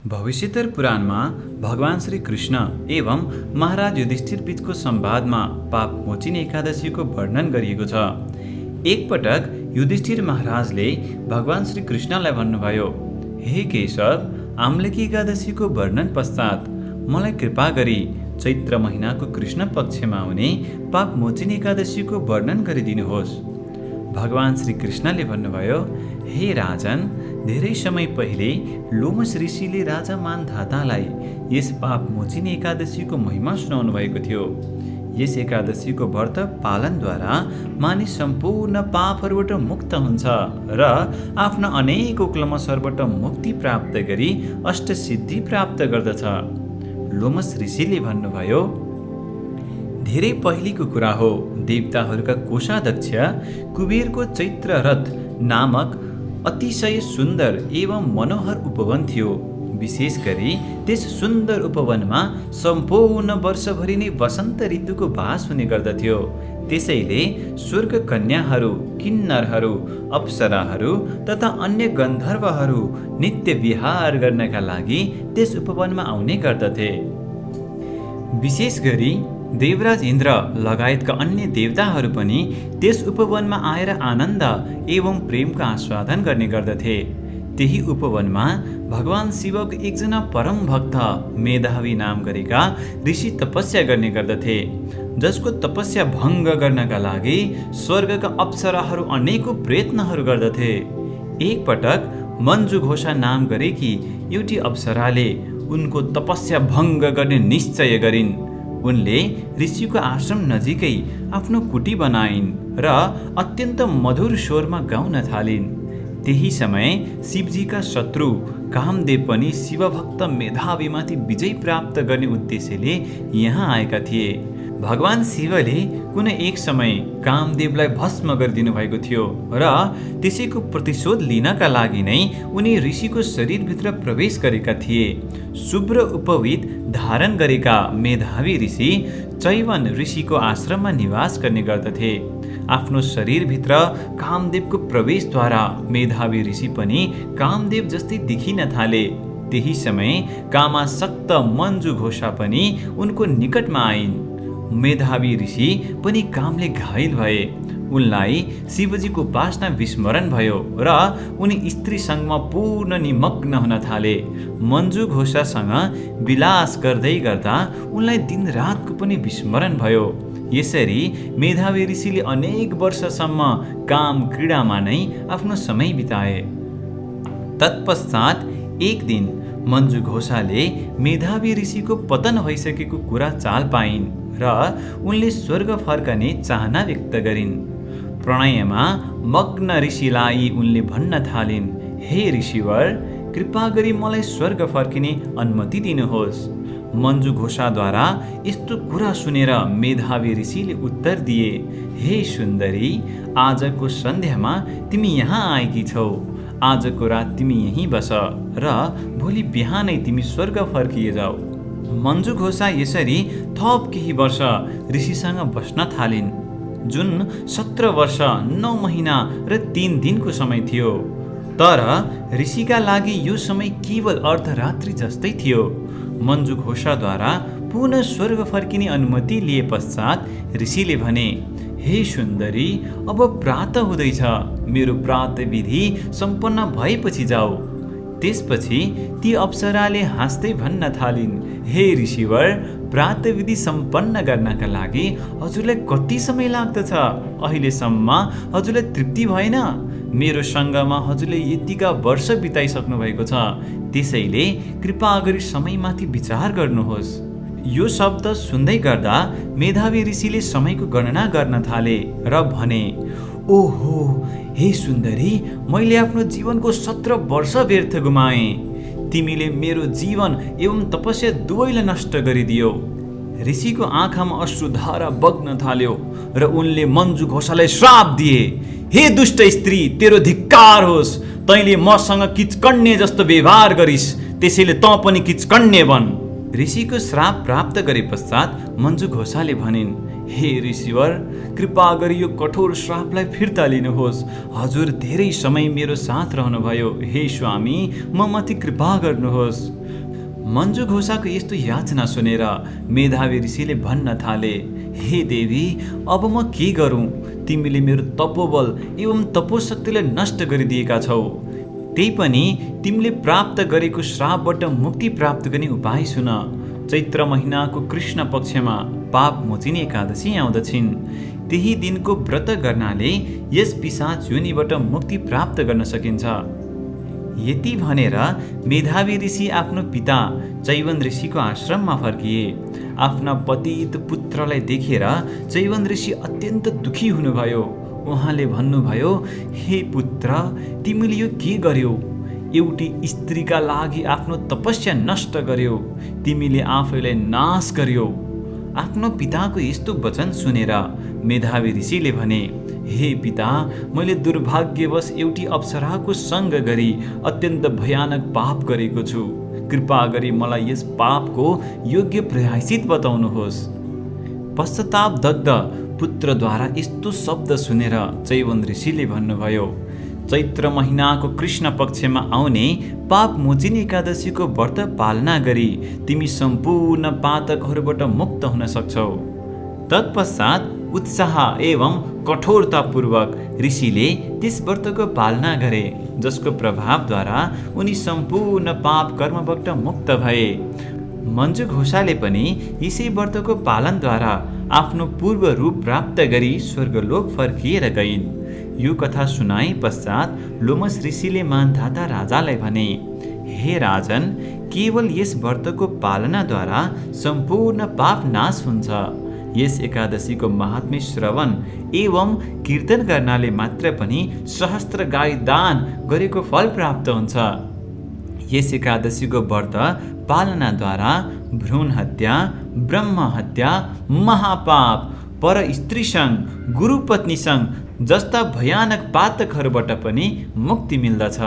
भविष्योत्तर पुराणमा भगवान श्री कृष्ण एवं महाराज युधिष्ठिर बीचको संवादमा पाप मोचिने एकादशीको वर्णन गरिएको छ। एकपटक युधिष्ठिर महाराजले भगवान श्री कृष्णलाई भन्नुभयो, हे केशव, आम्लेकी एकादशीको वर्णन पश्चात मलाई कृपा गरी चैत्र महिनाको कृष्ण पक्षमा हुने पाप मोचिने एकादशीको वर्णन गरिदिनुहोस्। भगवान श्री कृष्णले भन्नुभयो, हे राजन, धेरै समय पहिले लोमस ऋषिले राजा मानधातालाई यस पाप मोचिने एकादशीको महिमा सुनाउनु भएको थियो। यस एकादशीको व्रत पालनद्वारा मानिस सम्पूर्ण पापहरूबाट मुक्त हुन्छ र आफ्ना अनेक क्लेशबाट मुक्ति प्राप्त गरी अष्टसिद्धि प्राप्त गर्दछ। लोमस ऋषिले भन्नुभयो, धेरै पहिलेको कुरा हो, देवताहरूका कोषाध्यक्ष कुबेरको चैत्र रथ नामक अतिशय सुन्दर एवं मनोहर उपवन थियो। विशेष गरी त्यस सुन्दर उपवनमा सम्पूर्ण वर्षभरि नै वसन्त ऋतुको बास हुने गर्दथ्यो। त्यसैले स्वर्ग कन्याहरू, किन्नरहरू, अप्सराहरू तथा अन्य गन्धर्वहरू नित्य विहार गर्नका लागि त्यस उपवनमा आउने गर्दथे। विशेष गरी देवराज इन्द्र लगायतका अन्य देवताहरू पनि त्यस उपवनमा आएर आनन्द एवं प्रेमको आस्वादन गर्ने गर्दथे। त्यही उपवनमा भगवान शिवको एकजना परम भक्त मेधावी नाम गरेका ऋषि तपस्या गर्ने गर्दथे, जसको तपस्या भङ्ग गर्नका लागि स्वर्गका अप्सराहरू अनेकौं प्रयत्नहरू गर्दथे। एकपटक मञ्जु घोषा नाम गरेकी एउटी अप्सराले उनको तपस्या भङ्ग गर्ने निश्चय गरिन्। उनले ऋषिको आश्रम नजिकै आफ्नो कुटी बनाइन् र अत्यन्त मधुर स्वरमा गाउन थालिन्। त्यही समय शिवजीका शत्रु कामदेव पनि शिवभक्त मेधावीमाथि विजय प्राप्त गर्ने उद्देश्यले यहाँ आएका थिए। भगवान शिवले कुनै एक समय कामदेवलाई भस्म गरिदिनु भएको थियो र त्यसैको प्रतिशोध लिनका लागि नै उनी ऋषिको शरीरभित्र प्रवेश गरेका थिए। शुभ्र उपवीत धारण गरेका मेधावी ऋषि चैवन ऋषिको आश्रममा निवास गर्ने गर्दथे। आफ्नो शरीरभित्र कामदेवको प्रवेशद्वारा मेधावी ऋषि पनि कामदेव जस्तै देखिन थाले। त्यही समय कामासक्त मञ्जु घोषा पनि उनको निकटमा आइन्। मेधावी ऋषि पनि कामले घायल भए। उनलाई शिवजीको उपासना विस्मरण भयो र उनी स्त्रीसँगमा पूर्ण निमग्न हुन थाले। मञ्जु घोषासँग विलास गर्दै गर्दा उनलाई दिनरातको पनि विस्मरण भयो। यसरी मेधावी ऋषिले अनेक वर्षसम्म काम क्रीडामा नै आफ्नो समय बिताए। तत्पश्चात एक दिन मञ्जु घोषाले मेधावी ऋषिको पतन भइसकेको कुरा चाल पाइन् र उनले स्वर्ग फर्कने चाहना व्यक्त गरिन्। प्रणयमा मग्न ऋषिलाई उनले भन्न थालिन्, हे ऋषिवर, कृपा गरी मलाई स्वर्ग फर्किने अनुमति दिनुहोस्। मञ्जु घोषाद्वारा यस्तो कुरा सुनेर मेधावी ऋषिले उत्तर दिए, हे सुन्दरी, आजको सन्ध्यामा तिमी यहाँ आएकी छौ। आजको रात तिमी यहीँ बस र भोलि बिहानै तिमी स्वर्ग फर्किए जाऊ। मञ्जु घोषा यसरी थप केही वर्ष ऋषिसँग बस्न थालिन्, जुन 17 वर्ष 9 महिना र 3 दिनको समय थियो। तर ऋषिका लागि यो समय केवल अर्धरात्रि जस्तै थियो। मञ्जु घोषाद्वारा पुनः स्वर्ग फर्किने अनुमति लिए पश्चात ऋषिले भने, हे सुन्दरी, अब प्रातः हुँदैछ, मेरो प्रातः विधि सम्पन्न भएपछि जाऊ। त्यसपछि ती अप्सराले हाँस्दै भन्न थालिन्, हे ऋषिवर, प्रातःविधि सम्पन्न गर्नका लागि हजुरलाई कति समय लाग्दछ? अहिलेसम्म हजुरलाई तृप्ति भएन? मेरो सँगमा हजुरले यतिका वर्ष बिताइसक्नु भएको छ। त्यसैले कृपा गरी समयमाथि विचार गर्नुहोस्। यो शब्द सुन्दै गर्दा मेधावी ऋषिले समयको गणना गर्न थाले र भने, ओहो, हे सुन्दरी, मैले आफ्नो जीवनको 17 वर्ष व्यर्थ गुमाएँ। तिमीले मेरो जीवन एवं तपस्या दुवैलाई नष्ट गरिदियो। ऋषिको आँखामा अश्रुधारा बग्न थाल्यो र उनले मञ्जु घोषालाई श्राप दिए, हे दुष्ट स्त्री, तेरो धिक्कार होस्। तैँले मसँग किचकन्ने जस्तो व्यवहार गरिस्, त्यसैले तँ पनि किचकन्ने बन। ऋषिको श्राप प्राप्त गरे पश्चात मञ्जु घोषाले भनिन्, हे ऋषिवर, कृपा गरी यो कठोर श्रापलाई फिर्ता लिनुहोस्। हजुर धेरै समय मेरो साथ रहनुभयो। हे स्वामी, म माथि कृपा गर्नुहोस्। मन्जु घोषाको यस्तो याचना सुनेर मेधावी ऋषिले भन्न थाले, हे देवी, अब म के गरौँ? तिमीले मेरो तपोबल एवं तपोशक्तिलाई नष्ट गरिदिएका छौ। त्यही पनि तिमीले प्राप्त गरेको श्रापबाट मुक्ति प्राप्त गर्ने उपाय सुन। चैत्र महिनाको कृष्ण पक्षमा पाप मोचिने एकादशी आउँदछिन्। त्यही दिनको व्रत गर्नाले यस पिशाच योनिबाट मुक्ति प्राप्त गर्न सकिन्छ। यति भनेर मेधावी ऋषि आफ्नो पिता चैवन ऋषिको आश्रममा फर्किए। आफ्ना पतित पुत्रलाई देखेर चैवन ऋषि अत्यन्त दुखी हुनुभयो। उहाँले भन्नुभयो, हे पुत्र, तिमीले यो के गर्यौ? एउटी स्त्रीका लागि आफ्नो तपस्या नष्ट गर्यौ। तिमीले आफैलाई नाश गर्यौ। आफ्नो पिताको यस्तो वचन सुनेर मेधावी ऋषिले भने, हे पिता, मैले दुर्भाग्यवश एउटी अप्सराको सङ्ग गरी अत्यन्त भयानक पाप गरेको छु। कृपा गरी मलाई यस पापको योग्य प्रायश्चित बताउनुहोस्। पश्चाताप दग्ध पुत्रद्वारा यस्तो शब्द सुनेर चैवन ऋषिले भन्नुभयो, चैत्र महिनाको कृष्ण पक्षमा आउने पाप मोचिने एकादशीको व्रत पालना गरी तिमी सम्पूर्ण पातकहरूबाट मुक्त हुन सक्छौ। तत्पश्चात उत्साह एवं कठोरतापूर्वक ऋषिले त्यस व्रतको पालना गरे, जसको प्रभावद्वारा उनी सम्पूर्ण पाप कर्मबाट मुक्त भए। मन्जु घोषाले पनि यसै व्रतको पालनद्वारा आफ्नो पूर्व रूप प्राप्त गरी स्वर्गलोक फर्किएर गइन्। यो कथा सुनाए पश्चात लोमस ऋषिले मानधाता राजालाई भने, हे राजन, केवल यस व्रतको पालनाद्वारा सम्पूर्ण पाप नाश हुन्छ। यस एकादशीको महात्म्य श्रवण एवं कीर्तन गर्नाले मात्र पनि सहस्त्र गाई दान गरेको फल प्राप्त हुन्छ। यस एकादशीको व्रत पालनाद्वारा भ्रूण हत्या, ब्रह्म हत्या, महापाप, पर स्त्रीसँग, गुरुपत्नीसँग जस्ता भयानक पातकहरूबाट पनि मुक्ति मिल्दछ।